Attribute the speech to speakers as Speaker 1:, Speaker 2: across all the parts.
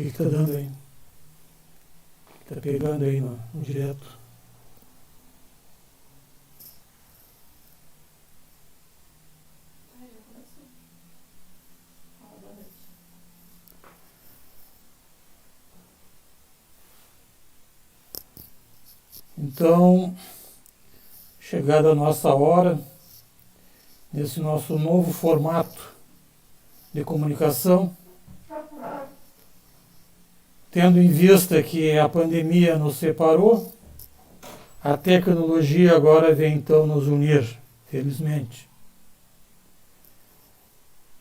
Speaker 1: que está dando aí? Está pegando aí no direto. Então, chegada a nossa hora, nesse nosso novo formato de comunicação, tendo em vista que a pandemia nos separou, a tecnologia agora vem então nos unir, felizmente.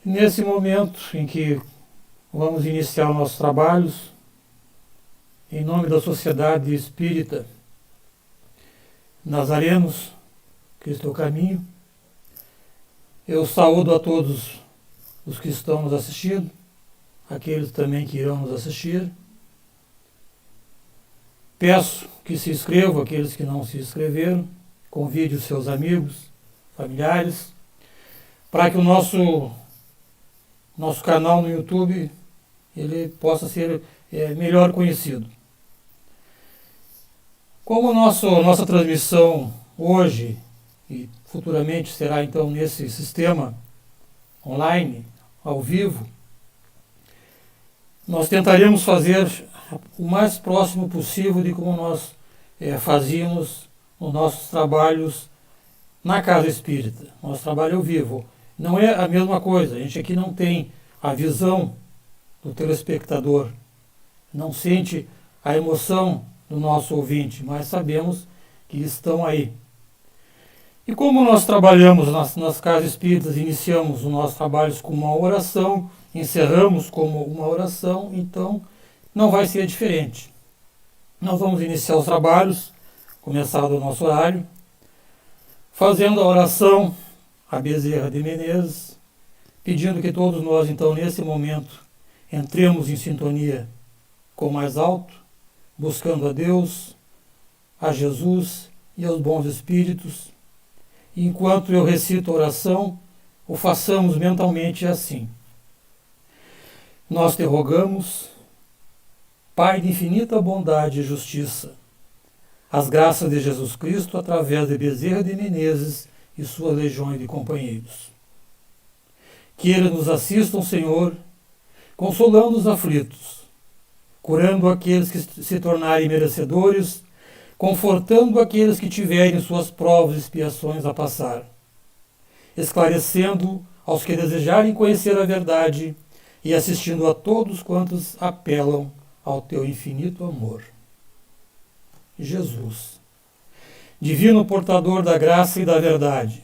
Speaker 1: Nesse momento em que vamos iniciar nossos trabalhos, em nome da Sociedade Espírita Nazarenos, Cristo é o Caminho, eu saúdo a todos os que estão nos assistindo, aqueles também que irão nos assistir. Peço que se inscrevam, aqueles que não se inscreveram, convide os seus amigos, familiares, para que o nosso canal no YouTube ele possa ser melhor conhecido. Como nossa transmissão hoje e futuramente será então nesse sistema online, ao vivo, nós tentaremos fazer o mais próximo possível de como nós fazíamos os nossos trabalhos na Casa Espírita. Nosso trabalho ao vivo. Não é a mesma coisa, a gente aqui não tem a visão do telespectador, não sente a emoção do nosso ouvinte, mas sabemos que estão aí. E como nós trabalhamos nas Casas Espíritas, iniciamos os nossos trabalhos com uma oração, encerramos como uma oração, então não vai ser diferente. Nós vamos iniciar os trabalhos, começado o nosso horário, fazendo a oração a Bezerra de Menezes, pedindo que todos nós, então, nesse momento, entremos em sintonia com o mais alto, buscando a Deus, a Jesus e aos bons espíritos. E enquanto eu recito a oração, o façamos mentalmente assim. Nós te rogamos, Pai de infinita bondade e justiça, as graças de Jesus Cristo através de Bezerra de Menezes e suas legiões de companheiros. Que Ele nos assistam, Senhor, consolando os aflitos, curando aqueles que se tornarem merecedores, confortando aqueles que tiverem suas provas e expiações a passar, esclarecendo aos que desejarem conhecer a verdade e assistindo a todos quantos apelam ao teu infinito amor. Jesus, divino portador da graça e da verdade,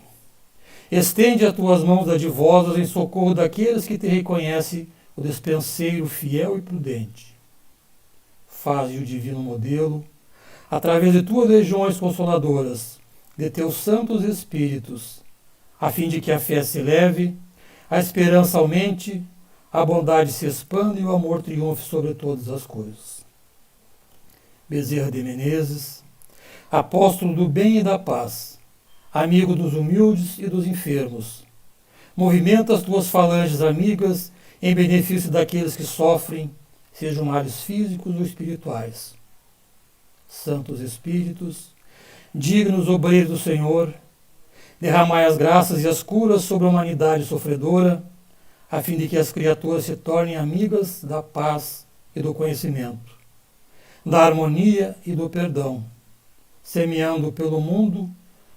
Speaker 1: estende as tuas mãos dadivosas em socorro daqueles que te reconhecem o despenseiro fiel e prudente. Faze o divino modelo, através de tuas legiões consoladoras, de teus santos espíritos, a fim de que a fé se eleve, a esperança aumente, a bondade se expanda e o amor triunfe sobre todas as coisas. Bezerra de Menezes, apóstolo do bem e da paz, amigo dos humildes e dos enfermos, movimenta as tuas falanges amigas em benefício daqueles que sofrem, sejam males físicos ou espirituais. Santos Espíritos, dignos obreiros do Senhor, derramai as graças e as curas sobre a humanidade sofredora, a fim de que as criaturas se tornem amigas da paz e do conhecimento, da harmonia e do perdão, semeando pelo mundo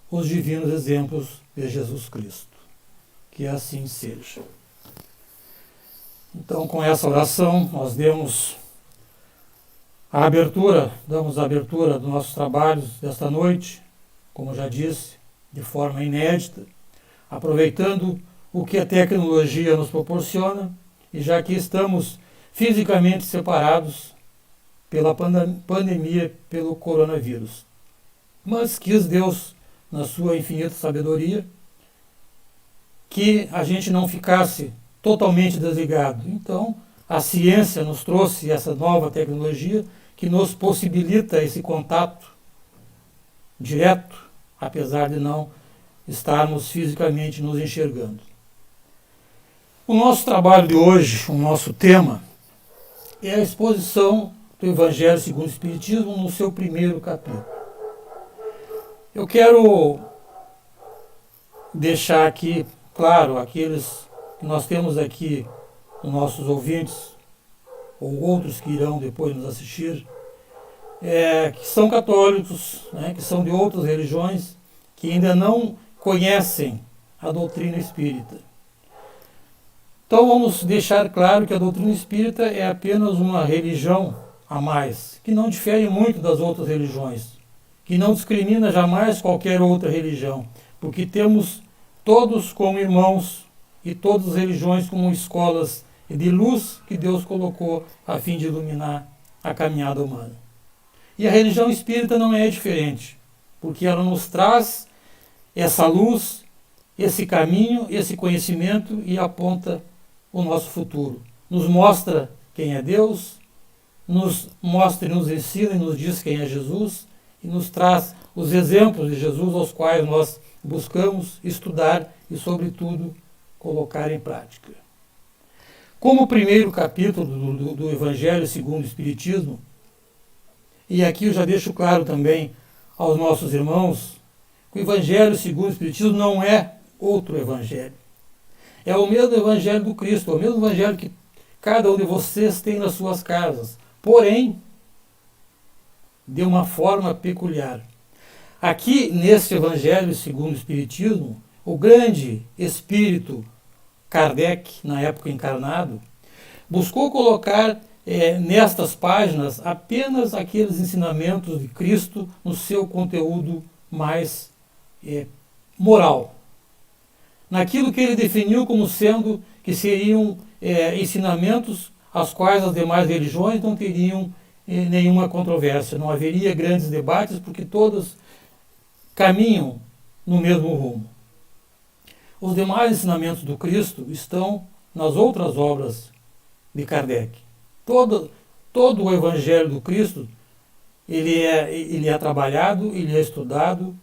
Speaker 1: os divinos exemplos de Jesus Cristo. Que assim seja. Então, com essa oração, nós damos a abertura dos nossos trabalhos desta noite, como já disse, de forma inédita, aproveitando o que a tecnologia nos proporciona, e já que estamos fisicamente separados pela pandemia, pelo coronavírus. Mas quis Deus, na sua infinita sabedoria, que a gente não ficasse totalmente desligado. Então, a ciência nos trouxe essa nova tecnologia que nos possibilita esse contato direto, apesar de não estarmos fisicamente nos enxergando. O nosso trabalho de hoje, o nosso tema, é a exposição do Evangelho segundo o Espiritismo no seu primeiro capítulo. Eu quero deixar aqui, claro, aqueles que nós temos aqui, os nossos ouvintes, ou outros que irão depois nos assistir, que são católicos, né, que são de outras religiões, que ainda não conhecem a doutrina espírita. Então vamos deixar claro que a doutrina espírita é apenas uma religião a mais, que não difere muito das outras religiões, que não discrimina jamais qualquer outra religião, porque temos todos como irmãos e todas as religiões como escolas de luz que Deus colocou a fim de iluminar a caminhada humana. E a religião espírita não é diferente, porque ela nos traz essa luz, esse caminho, esse conhecimento e aponta o nosso futuro. Nos mostra quem é Deus, nos mostra e nos ensina e nos diz quem é Jesus e nos traz os exemplos de Jesus aos quais nós buscamos estudar e, sobretudo, colocar em prática. Como o primeiro capítulo do Evangelho segundo o Espiritismo, e aqui eu já deixo claro também aos nossos irmãos, que o Evangelho segundo o Espiritismo não é outro Evangelho. É o mesmo Evangelho do Cristo, é o mesmo Evangelho que cada um de vocês tem nas suas casas, porém, de uma forma peculiar. Aqui, neste Evangelho segundo o Espiritismo, o grande espírito Kardec, na época encarnado, buscou colocar nestas páginas apenas aqueles ensinamentos de Cristo no seu conteúdo mais moral. Naquilo que ele definiu como sendo que seriam ensinamentos aos quais as demais religiões não teriam nenhuma controvérsia, não haveria grandes debates, porque todas caminham no mesmo rumo. Os demais ensinamentos do Cristo estão nas outras obras de Kardec. Todo o Evangelho do Cristo ele é trabalhado, ele é estudado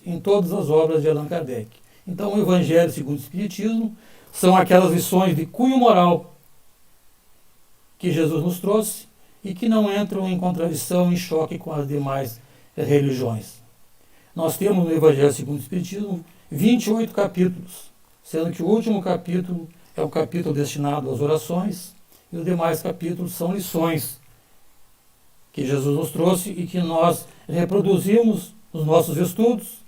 Speaker 1: em todas as obras de Allan Kardec. Então, o Evangelho segundo o Espiritismo são aquelas lições de cunho moral que Jesus nos trouxe e que não entram em contradição, em choque com as demais religiões. Nós temos no Evangelho segundo o Espiritismo 28 capítulos, sendo que o último capítulo é o capítulo destinado às orações e os demais capítulos são lições que Jesus nos trouxe e que nós reproduzimos nos nossos estudos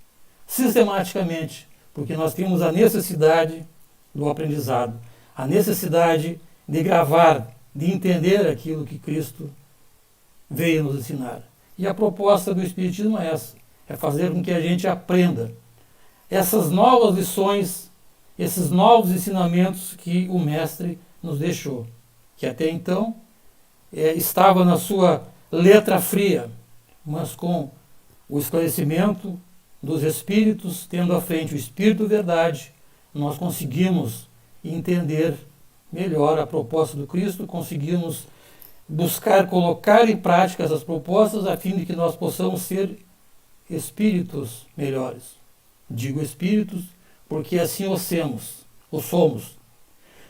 Speaker 1: sistematicamente, porque nós temos a necessidade do aprendizado, a necessidade de gravar, de entender aquilo que Cristo veio nos ensinar. E a proposta do Espiritismo é essa, é fazer com que a gente aprenda essas novas lições, esses novos ensinamentos que o Mestre nos deixou, que até então estava na sua letra fria, mas com o esclarecimento dos Espíritos, tendo à frente o Espírito Verdade, nós conseguimos entender melhor a proposta do Cristo, conseguimos buscar colocar em prática essas propostas a fim de que nós possamos ser espíritos melhores. Digo espíritos porque assim o somos.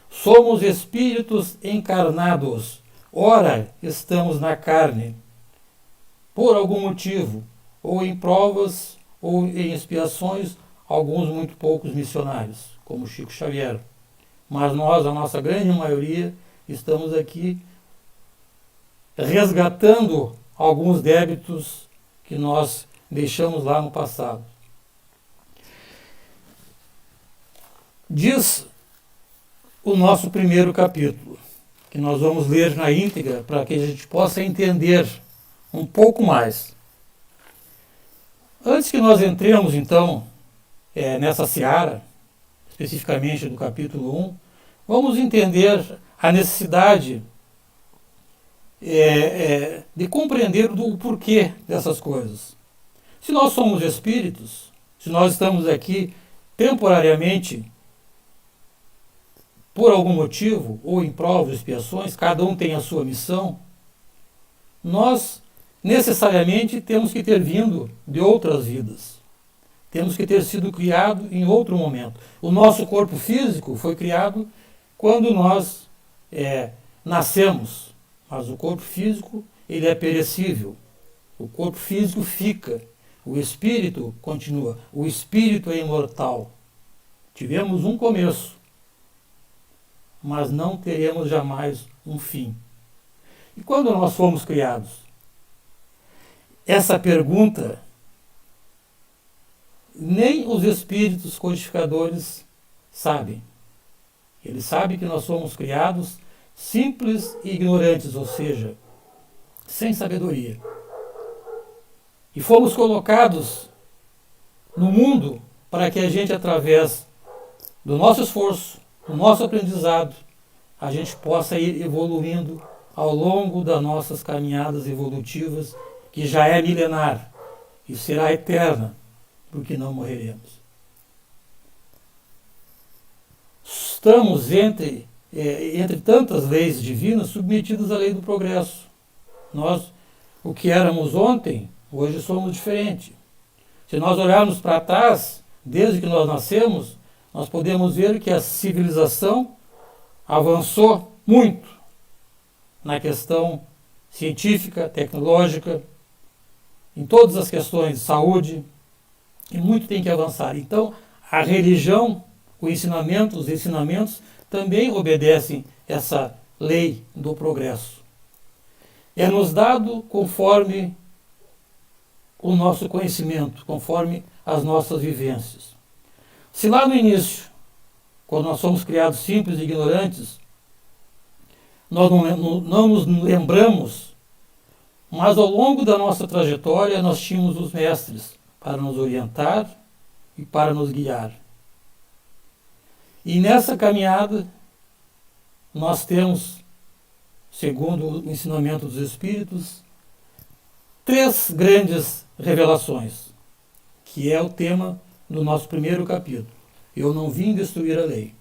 Speaker 1: Somos espíritos encarnados. Ora, estamos na carne, por algum motivo, ou em provas, ou em expiações, alguns muito poucos missionários, como Chico Xavier. Mas nós, a nossa grande maioria, estamos aqui resgatando alguns débitos que nós deixamos lá no passado. Diz o nosso primeiro capítulo, que nós vamos ler na íntegra para que a gente possa entender um pouco mais. Antes que nós entremos, então, nessa seara, especificamente do capítulo 1, vamos entender a necessidade de compreender o porquê dessas coisas. Se nós somos espíritos, se nós estamos aqui temporariamente, por algum motivo, ou em provas, expiações, cada um tem a sua missão, nós necessariamente temos que ter vindo de outras vidas. Temos que ter sido criado em outro momento. O nosso corpo físico foi criado quando nós nascemos, mas o corpo físico, ele é perecível. O corpo físico fica, o espírito continua, o espírito é imortal. Tivemos um começo, mas não teremos jamais um fim. E quando nós fomos criados? Essa pergunta, nem os espíritos codificadores sabem. Eles sabem que nós somos criados simples e ignorantes, ou seja, sem sabedoria. E fomos colocados no mundo para que a gente, através do nosso esforço, do nosso aprendizado, a gente possa ir evoluindo ao longo das nossas caminhadas evolutivas, que já é milenar e será eterna, porque não morreremos. Estamos entre tantas leis divinas submetidos à lei do progresso. Nós, o que éramos ontem, hoje somos diferentes. Se nós olharmos para trás, desde que nós nascemos, nós podemos ver que a civilização avançou muito na questão científica, tecnológica, em todas as questões de saúde, e muito tem que avançar. Então, a religião, os ensinamentos também obedecem essa lei do progresso. É nos dado conforme o nosso conhecimento, conforme as nossas vivências. Se lá no início, quando nós somos criados simples e ignorantes, nós não nos lembramos, mas ao longo da nossa trajetória nós tínhamos os mestres para nos orientar e para nos guiar. E nessa caminhada nós temos, segundo o ensinamento dos Espíritos, 3 grandes revelações, que é o tema do nosso primeiro capítulo. Eu não vim destruir a lei.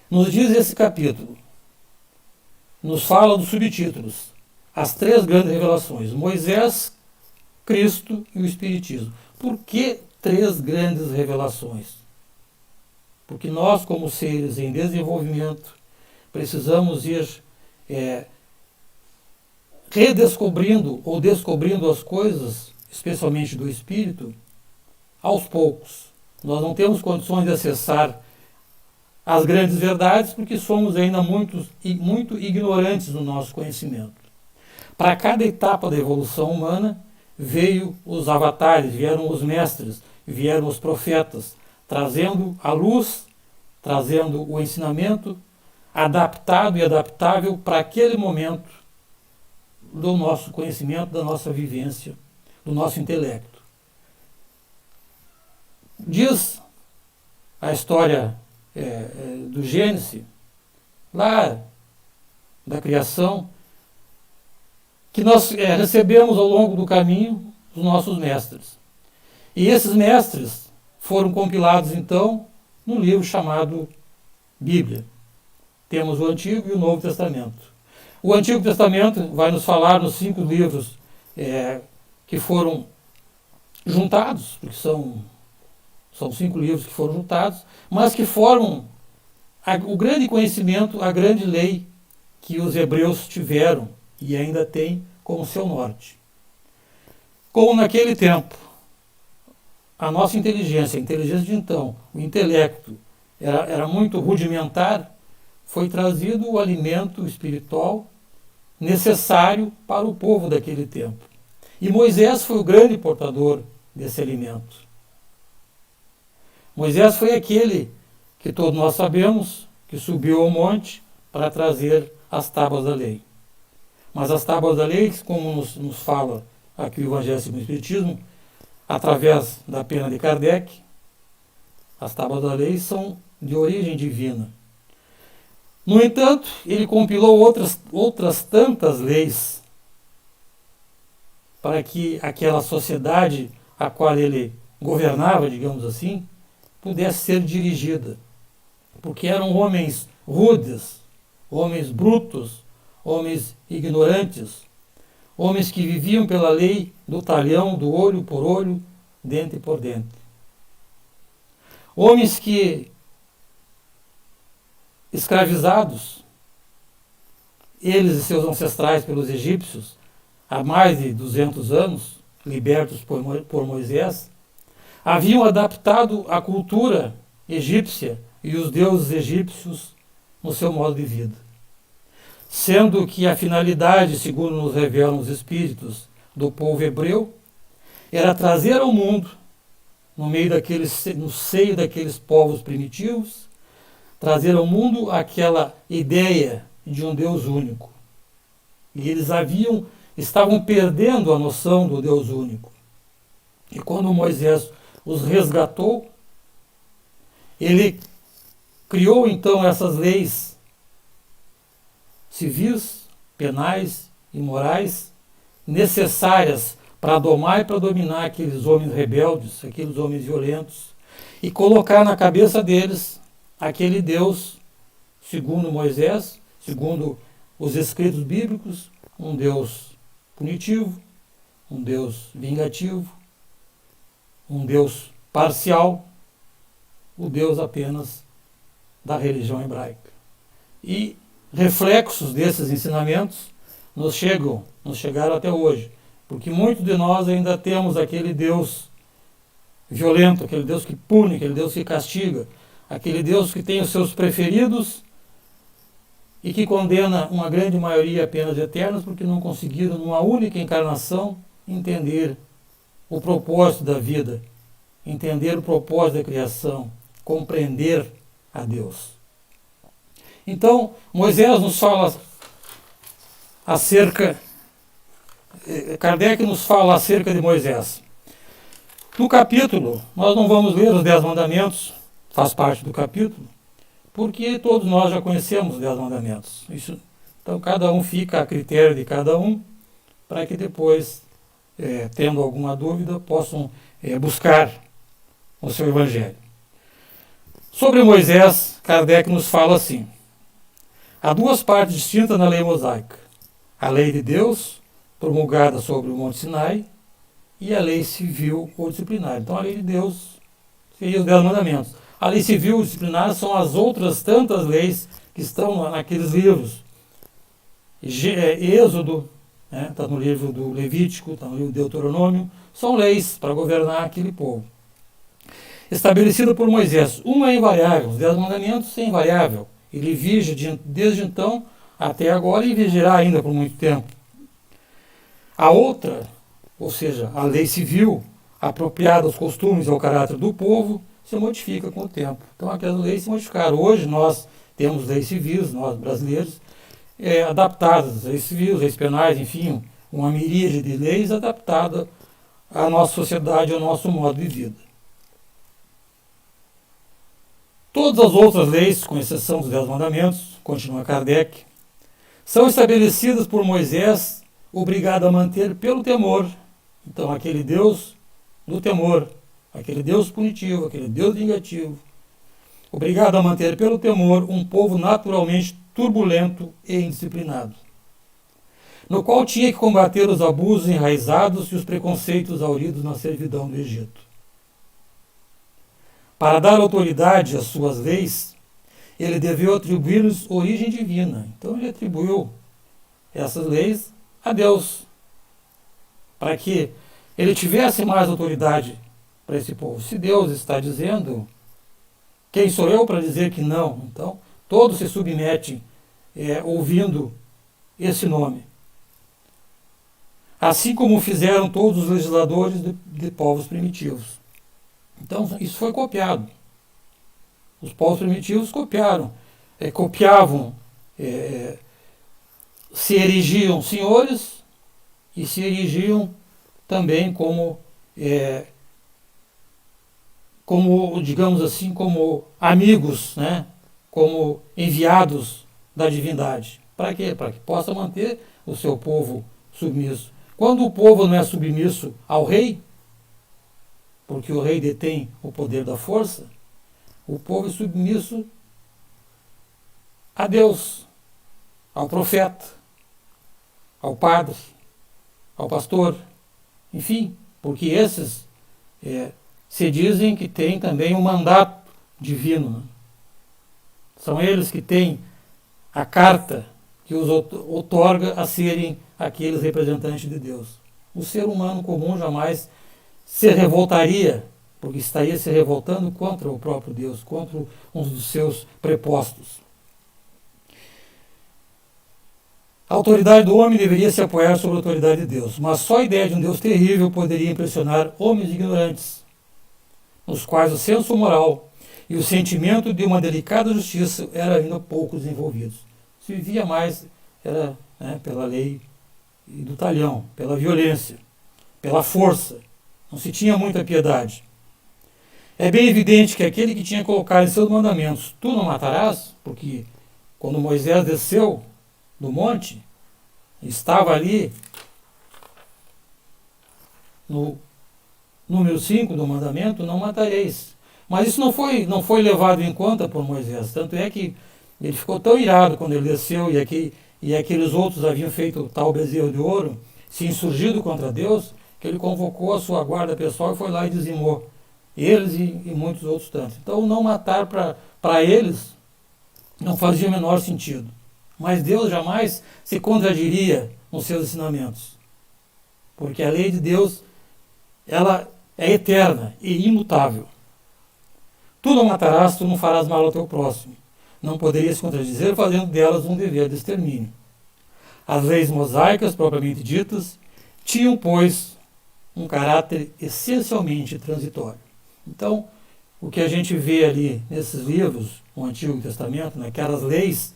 Speaker 1: Nos diz esse capítulo, nos fala dos subtítulos, as 3 grandes revelações, Moisés, Cristo e o Espiritismo. Por que 3 grandes revelações? Porque nós, como seres em desenvolvimento, precisamos ir redescobrindo ou descobrindo as coisas, especialmente do Espírito, aos poucos. Nós não temos condições de acessar as grandes verdades porque somos ainda muito ignorantes no nosso conhecimento. Para cada etapa da evolução humana, veio os avatares, vieram os mestres, vieram os profetas, trazendo a luz, trazendo o ensinamento adaptado e adaptável para aquele momento do nosso conhecimento, da nossa vivência, do nosso intelecto. Diz a história do Gênesis, lá da criação, que nós recebemos ao longo do caminho os nossos mestres. E esses mestres foram compilados, então, num livro chamado Bíblia. Temos o Antigo e o Novo Testamento. O Antigo Testamento vai nos falar nos 5 livros que foram juntados, porque são 5 livros que foram juntados, mas que formam o grande conhecimento, a grande lei que os hebreus tiveram e ainda têm como seu norte. Como naquele tempo, a nossa inteligência, a inteligência de então, o intelecto, era muito rudimentar, foi trazido o alimento espiritual necessário para o povo daquele tempo. E Moisés foi o grande portador desse alimento. Moisés foi aquele que todos nós sabemos que subiu ao monte para trazer as tábuas da lei. Mas as tábuas da lei, como nos fala aqui o Evangelho segundo o Espiritismo, através da pena de Kardec, as tábuas da lei são de origem divina. No entanto, ele compilou outras tantas leis para que aquela sociedade a qual ele governava, digamos assim, pudesse ser dirigida. Porque eram homens rudes, homens brutos, homens ignorantes, homens que viviam pela lei do talhão, do olho por olho, dente por dente. Homens que, escravizados, eles e seus ancestrais pelos egípcios, há mais de 200 anos, libertos por Moisés, haviam adaptado a cultura egípcia e os deuses egípcios no seu modo de vida. Sendo que a finalidade, segundo nos revelam os espíritos do povo hebreu, era trazer ao mundo, no seio daqueles povos primitivos, trazer ao mundo aquela ideia de um Deus único. E eles estavam perdendo a noção do Deus único. E quando Moisés os resgatou, ele criou então essas leis civis, penais e morais necessárias para domar e para dominar aqueles homens rebeldes, aqueles homens violentos, e colocar na cabeça deles aquele Deus, segundo Moisés, segundo os escritos bíblicos, um Deus punitivo, um Deus vingativo, um Deus parcial, o Deus apenas da religião hebraica. E reflexos desses ensinamentos nos chegaram até hoje, porque muitos de nós ainda temos aquele Deus violento, aquele Deus que pune, aquele Deus que castiga, aquele Deus que tem os seus preferidos e que condena uma grande maioria a penas eternas porque não conseguiram, numa única encarnação, entender o propósito da vida, entender o propósito da criação, compreender a Deus. Então, Moisés nos fala Kardec nos fala acerca de Moisés. No capítulo, nós não vamos ler os 10 mandamentos, faz parte do capítulo, porque todos nós já conhecemos os 10 mandamentos. Então, cada um fica a critério de cada um, para que depois, tendo alguma dúvida, possam buscar o seu evangelho. Sobre Moisés, Kardec nos fala assim: há duas partes distintas na lei mosaica: a lei de Deus, promulgada sobre o Monte Sinai, e a lei civil ou disciplinar. Então, a lei de Deus seria os 10 mandamentos. A lei civil ou disciplinar são as outras tantas leis que estão naqueles livros. Êxodo, está no livro do Levítico, está no livro do Deuteronômio, são leis para governar aquele povo. Estabelecida por Moisés, uma é invariável, os 10 mandamentos é invariável. Ele vige desde então até agora e vigiará ainda por muito tempo. A outra, ou seja, a lei civil, apropriada aos costumes e ao caráter do povo, se modifica com o tempo. Então aquelas leis se modificaram. Hoje nós temos leis civis, nós brasileiros, adaptadas, leis civis, leis penais, enfim, uma miríade de leis adaptada à nossa sociedade, ao nosso modo de vida. Todas as outras leis, com exceção dos 10 mandamentos, continua Kardec, são estabelecidas por Moisés, obrigado a manter pelo temor. Então, aquele Deus do temor, aquele Deus punitivo, aquele Deus vingativo, obrigado a manter pelo temor um povo naturalmente turbulento e indisciplinado, no qual tinha que combater os abusos enraizados e os preconceitos hauridos na servidão do Egito. Para dar autoridade às suas leis, ele deveu atribuir-lhes origem divina. Então ele atribuiu essas leis a Deus, para que ele tivesse mais autoridade para esse povo. Se Deus está dizendo, quem sou eu para dizer que não? Então, todos se submetem ouvindo esse nome. Assim como fizeram todos os legisladores de povos primitivos. Então, isso foi copiado. Os povos primitivos copiavam, se erigiam senhores e se erigiam também como, digamos assim, como amigos, né? Como enviados da divindade. Para quê? Para que possa manter o seu povo submisso. Quando o povo não é submisso ao rei, porque o rei detém o poder da força, o povo é submisso a Deus, ao profeta, ao padre, ao pastor, enfim, porque esses se dizem que têm também um mandato divino. Né? São eles que têm a carta que os outorga a serem aqueles representantes de Deus. O ser humano comum jamais se revoltaria, porque estaria se revoltando contra o próprio Deus, contra um dos seus prepostos. A autoridade do homem deveria se apoiar sobre a autoridade de Deus, mas só a ideia de um Deus terrível poderia impressionar homens ignorantes, nos quais o senso moral e o sentimento de uma delicada justiça eram ainda pouco desenvolvidos. Se vivia mais era pela lei e do talhão, pela violência, pela força. Não se tinha muita piedade. É bem evidente que aquele que tinha colocado em seus mandamentos, tu não matarás, porque quando Moisés desceu do monte, estava ali no número 5 do mandamento, não matareis. Mas isso não foi levado em conta por Moisés, tanto é que ele ficou tão irado quando ele desceu e aqueles outros haviam feito tal bezerro de ouro, se insurgido contra Deus, que ele convocou a sua guarda pessoal e foi lá e dizimou eles e muitos outros tantos. Então não matar para eles não fazia o menor sentido. Mas Deus jamais se contradiria nos seus ensinamentos, porque a lei de Deus ela é eterna e imutável. Tu não matarás, tu não farás mal ao teu próximo. Não poderia se contradizer fazendo delas um dever de extermínio. As leis mosaicas, propriamente ditas, tinham, pois, um caráter essencialmente transitório. Então, o que a gente vê ali nesses livros, no Antigo Testamento, naquelas leis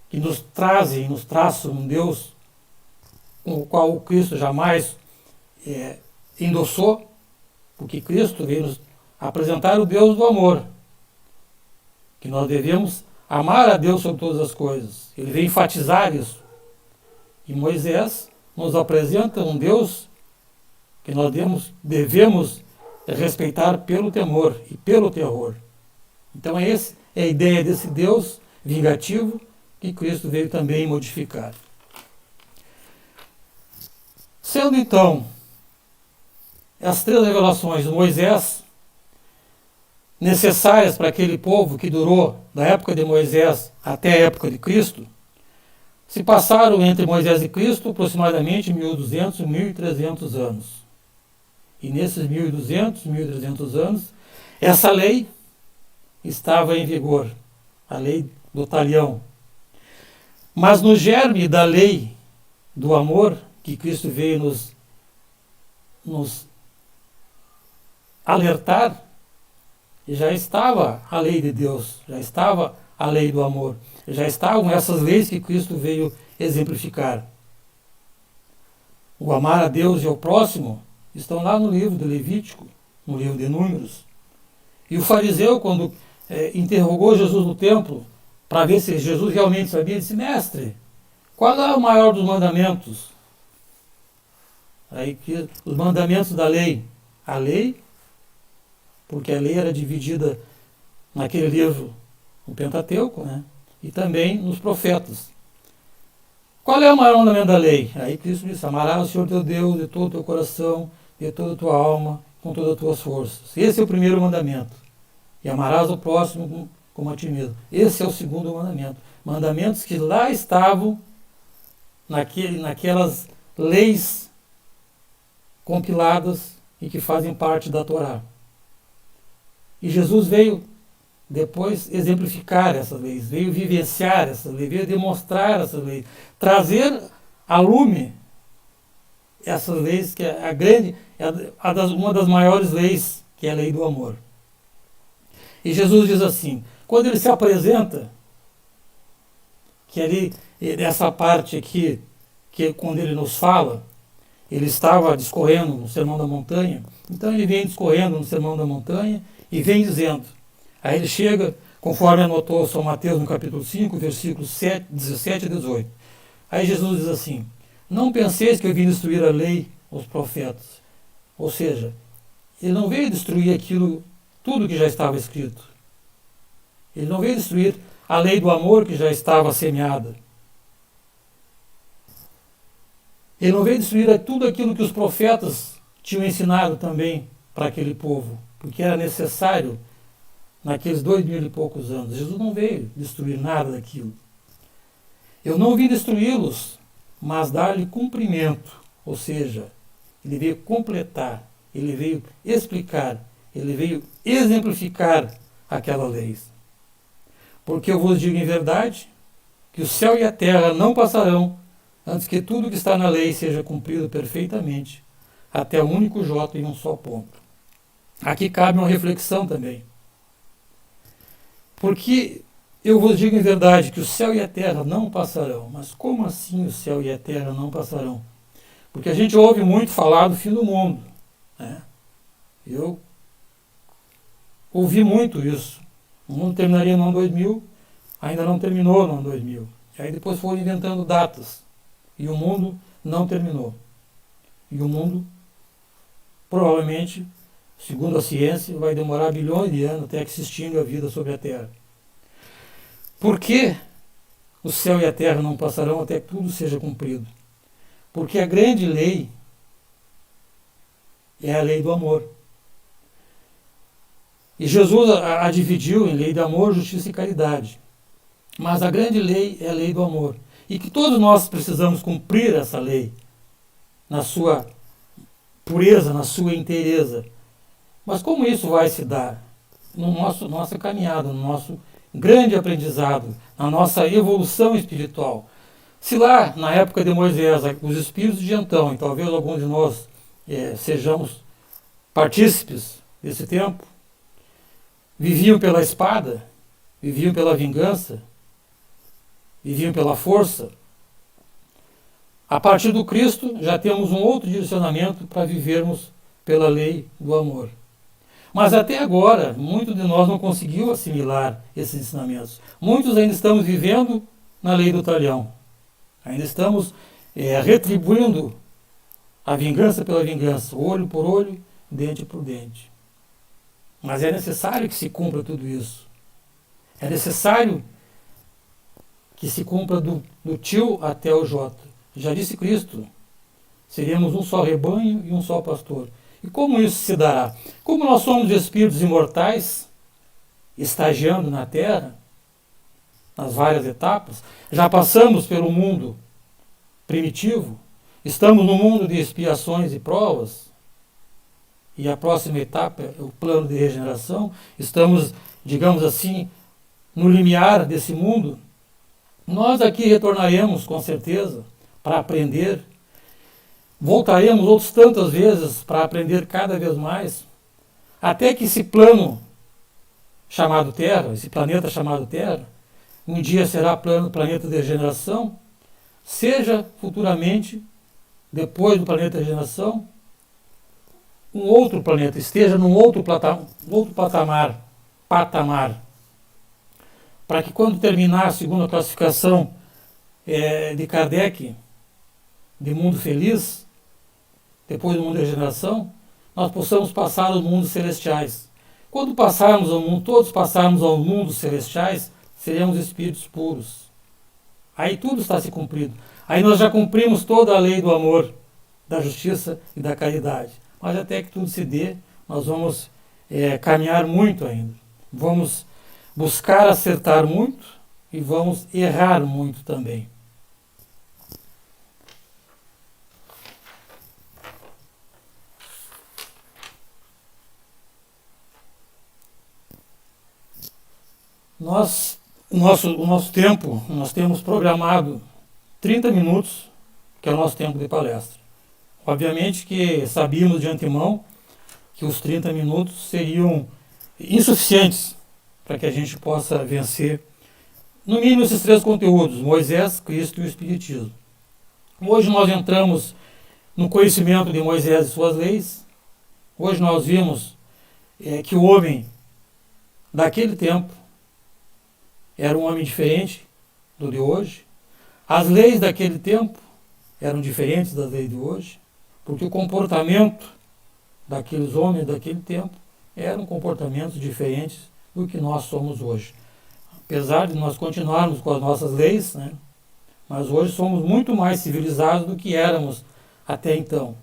Speaker 1: que nos trazem, nos traçam um Deus com o qual o Cristo jamais endossou, porque Cristo veio nos apresentar o Deus do amor, que nós devemos amar a Deus sobre todas as coisas. Ele veio enfatizar isso. E Moisés nos apresenta um Deus que nós devemos respeitar pelo temor e pelo terror. Então essa é a ideia desse Deus vingativo que Cristo veio também modificar. Sendo então as três revelações de Moisés necessárias para aquele povo que durou da época de Moisés até a época de Cristo, se passaram entre Moisés e Cristo aproximadamente 1.200 e 1.300 anos. E nesses 1.200, 1.300 anos, essa lei estava em vigor, a lei do talhão. Mas no germe da lei do amor, que Cristo veio nos alertar, já estava a lei de Deus, já estava a lei do amor, já estavam essas leis que Cristo veio exemplificar. O amar a Deus e ao próximo estão lá no livro de Levítico, no livro de Números. E o fariseu, quando interrogou Jesus no templo, para ver se Jesus realmente sabia, disse: mestre, qual é o maior dos mandamentos? Aí que os mandamentos da lei. A lei, porque a lei era dividida naquele livro, no Pentateuco, e também nos profetas. Qual é o maior mandamento da lei? Aí Cristo disse: amarás o Senhor teu Deus de todo o teu coração, de toda a tua alma, com todas as tuas forças. Esse é o primeiro mandamento. E amarás o próximo como a ti mesmo. Esse é o segundo mandamento. Mandamentos que lá estavam naquelas leis compiladas e que fazem parte da Torá. E Jesus veio depois exemplificar essas leis, veio vivenciar essas leis, veio demonstrar essas leis, trazer a lume essas leis, que é uma das maiores leis, que é a lei do amor. E Jesus diz assim, quando ele se apresenta, que ali, essa parte aqui, que quando ele nos fala, ele estava discorrendo no Sermão da Montanha, então ele vem discorrendo no Sermão da Montanha e vem dizendo, aí ele chega, conforme anotou São Mateus no capítulo 5, versículos 17 e 18. Aí Jesus diz assim, não penseis que eu vim destruir a lei, os profetas. Ou seja, ele não veio destruir tudo que já estava escrito. Ele não veio destruir a lei do amor que já estava semeada. Ele não veio destruir tudo aquilo que os profetas tinham ensinado também para aquele povo, porque era necessário naqueles 2000 e poucos anos. Jesus não veio destruir nada daquilo. Eu não vim destruí-los, mas dar-lhe cumprimento. Ou seja, ele veio completar, ele veio explicar, ele veio exemplificar aquela lei. Porque eu vos digo em verdade que o céu e a terra não passarão antes que tudo que está na lei seja cumprido perfeitamente, até o único jota em um só ponto. Aqui cabe uma reflexão também. Porque eu vos digo em verdade que o céu e a terra não passarão. Mas como assim o céu e a terra não passarão? Porque a gente ouve muito falar do fim do mundo, né? Eu ouvi muito isso. O mundo terminaria no ano 2000, ainda não terminou no ano 2000. E aí depois foram inventando datas. E o mundo não terminou. E o mundo, provavelmente, segundo a ciência, vai demorar bilhões de anos até que se extinga a vida sobre a Terra. Por que o céu e a terra não passarão até que tudo seja cumprido? Porque a grande lei é a lei do amor. E Jesus a dividiu em lei de amor, justiça e caridade. Mas a grande lei é a lei do amor. E que todos nós precisamos cumprir essa lei na sua pureza, na sua inteireza. Mas como isso vai se dar? Nossa caminhada, no nosso grande aprendizado, na nossa evolução espiritual. Se lá, na época de Moisés, os espíritos de então, e talvez alguns de nós sejamos partícipes desse tempo, viviam pela espada, viviam pela vingança, viviam pela força. A partir do Cristo, já temos um outro direcionamento para vivermos pela lei do amor. Mas até agora, muitos de nós não conseguiu assimilar esses ensinamentos. Muitos ainda estamos vivendo na lei do talhão. Ainda estamos retribuindo a vingança pela vingança, olho por olho, dente por dente. Mas é necessário que se cumpra tudo isso. É necessário que se cumpra do tio até o jota. Já disse Cristo, seremos um só rebanho e um só pastor. E como isso se dará? Como nós somos espíritos imortais, estagiando na Terra, nas várias etapas, já passamos pelo mundo primitivo, estamos no mundo de expiações e provas, e a próxima etapa é o plano de regeneração, estamos, digamos assim, no limiar desse mundo. Nós aqui retornaremos, com certeza, para aprender. Voltaremos outras tantas vezes para aprender cada vez mais, até que esse plano chamado Terra, esse planeta chamado Terra, um dia será planeta de regeneração, seja futuramente, depois do planeta de regeneração, um outro planeta, esteja num outro patamar, para que quando terminar, segundo a classificação de Kardec, de mundo feliz, depois do mundo de regeneração, nós possamos passar aos mundos celestiais. Quando passarmos ao mundo, todos passarmos aos mundos celestiais, seremos espíritos puros. Aí tudo está se cumprido. Aí nós já cumprimos toda a lei do amor, da justiça e da caridade. Mas até que tudo se dê, nós vamos caminhar muito ainda. Vamos buscar acertar muito e vamos errar muito também. O nosso tempo, nós temos programado 30 minutos, que é o nosso tempo de palestra. Obviamente que sabíamos de antemão que os 30 minutos seriam insuficientes para que a gente possa vencer, no mínimo, esses três conteúdos: Moisés, Cristo e o Espiritismo. Hoje nós entramos no conhecimento de Moisés e suas leis. Hoje nós vimos que o homem daquele tempo era um homem diferente do de hoje. As leis daquele tempo eram diferentes das leis de hoje, porque o comportamento daqueles homens daquele tempo eram comportamentos diferentes do que nós somos hoje. Apesar de nós continuarmos com as nossas leis, né, mas hoje somos muito mais civilizados do que éramos até então.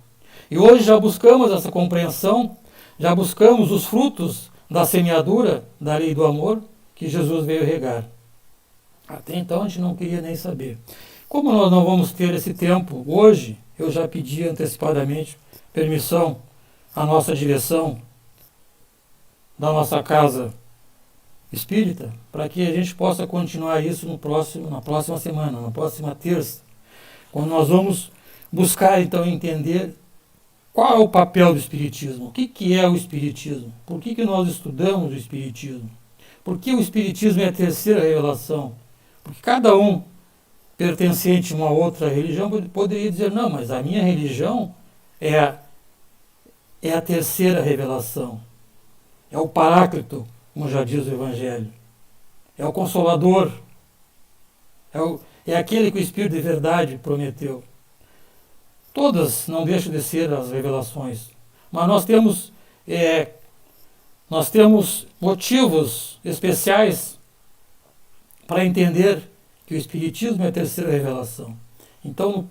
Speaker 1: E hoje já buscamos essa compreensão, já buscamos os frutos da semeadura da lei do amor que Jesus veio regar. Até então a gente não queria nem saber. Como nós não vamos ter esse tempo hoje, eu já pedi antecipadamente permissão à nossa direção da nossa casa espírita, para que a gente possa continuar isso na próxima semana, na próxima terça, quando nós vamos buscar então entender qual é o papel do Espiritismo, o que é o Espiritismo, por que nós estudamos o Espiritismo, por que o Espiritismo é a terceira revelação, porque cada um pertencente a uma outra religião poderia dizer, não, mas a minha religião é a terceira revelação, é o Paráclito, como já diz o Evangelho, é o Consolador, é aquele que o Espírito de verdade prometeu. Todas não deixam de ser as revelações, mas nós temos motivos especiais para entender que o Espiritismo é a terceira revelação. Então,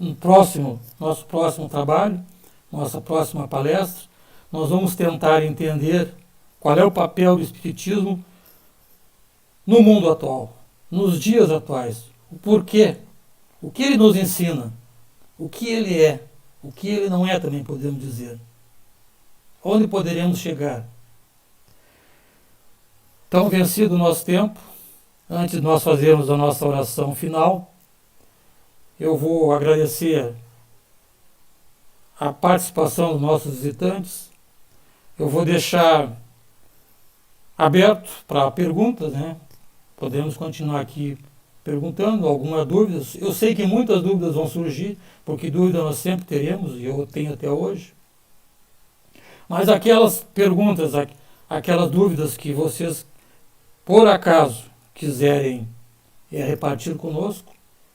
Speaker 1: nosso próximo trabalho, nossa próxima palestra, nós vamos tentar entender qual é o papel do Espiritismo no mundo atual, nos dias atuais, o porquê, o que ele nos ensina, o que ele é, o que ele não é também podemos dizer, onde poderemos chegar. Então, vencido o nosso tempo, antes de nós fazermos a nossa oração final, eu vou agradecer a participação dos nossos visitantes. Eu vou deixar aberto para perguntas, né? Podemos continuar aqui perguntando alguma dúvida. Eu sei que muitas dúvidas vão surgir, porque dúvidas nós sempre teremos, e eu tenho até hoje. Mas aquelas perguntas, aquelas dúvidas que vocês, por acaso, quiserem repartir conosco,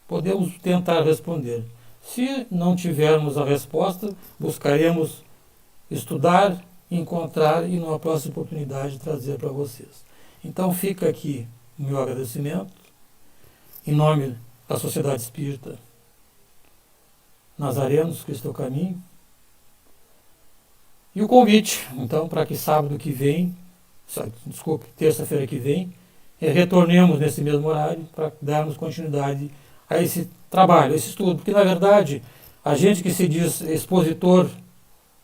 Speaker 1: podemos tentar responder. Se não tivermos a resposta, buscaremos estudar, encontrar e, numa próxima oportunidade, trazer para vocês. Então fica aqui o meu agradecimento, em nome da Sociedade Espírita Nazarenos, Cristo é o Caminho, e o convite, então, para que terça-feira que vem, retornemos nesse mesmo horário para darmos continuidade a esse trabalho, a esse estudo, porque, na verdade, a gente que se diz expositor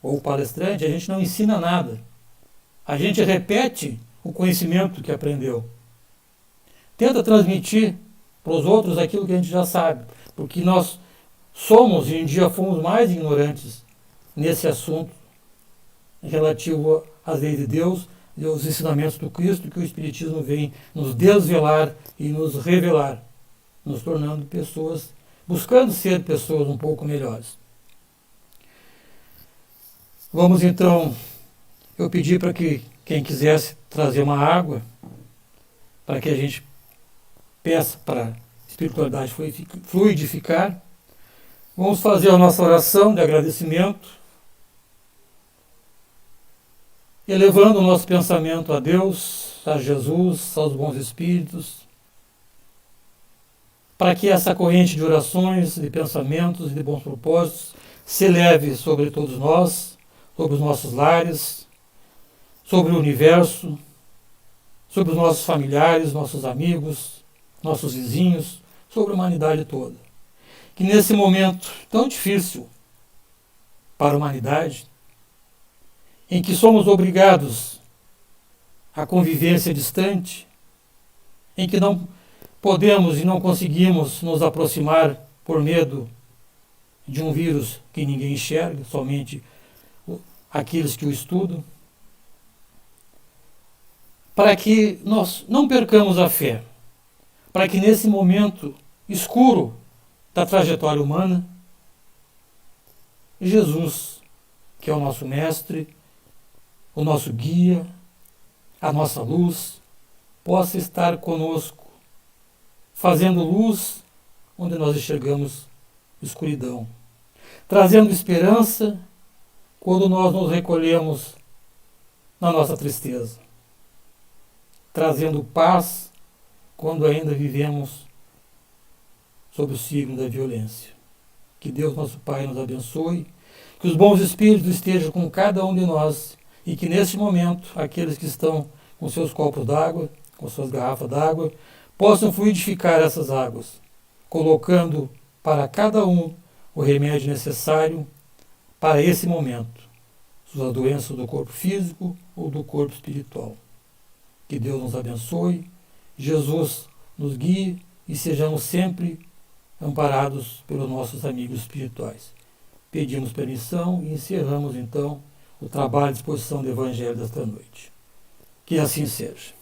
Speaker 1: ou palestrante, a gente não ensina nada. A gente repete o conhecimento que aprendeu. Tenta transmitir para os outros aquilo que a gente já sabe, porque nós somos, e um dia fomos mais ignorantes nesse assunto relativo às leis de Deus e aos ensinamentos do Cristo, que o Espiritismo vem nos desvelar e nos revelar, nos tornando pessoas, buscando ser pessoas um pouco melhores. Vamos então, eu pedi para que quem quisesse trazer uma água, para que a gente peça para a espiritualidade fluidificar. Vamos fazer a nossa oração de agradecimento, elevando o nosso pensamento a Deus, a Jesus, aos bons espíritos, para que essa corrente de orações, de pensamentos e de bons propósitos se eleve sobre todos nós, sobre os nossos lares, sobre o universo, sobre os nossos familiares, nossos amigos, nossos vizinhos, sobre a humanidade toda. Que nesse momento tão difícil para a humanidade, em que somos obrigados à convivência distante, em que não podemos e não conseguimos nos aproximar por medo de um vírus que ninguém enxerga, somente aqueles que o estudam, para que nós não percamos a fé, para que nesse momento escuro da trajetória humana, Jesus, que é o nosso mestre, o nosso guia, a nossa luz, possa estar conosco, fazendo luz onde nós enxergamos escuridão, trazendo esperança quando nós nos recolhemos na nossa tristeza, trazendo paz quando ainda vivemos sob o signo da violência. Que Deus, nosso Pai, nos abençoe, que os bons espíritos estejam com cada um de nós e que neste momento aqueles que estão com seus copos d'água, com suas garrafas d'água, possam fluidificar essas águas, colocando para cada um o remédio necessário para esse momento, sua doença do corpo físico ou do corpo espiritual. Que Deus nos abençoe, Jesus nos guie e sejamos sempre amparados pelos nossos amigos espirituais. Pedimos permissão e encerramos então o trabalho de exposição do Evangelho desta noite. Que assim seja.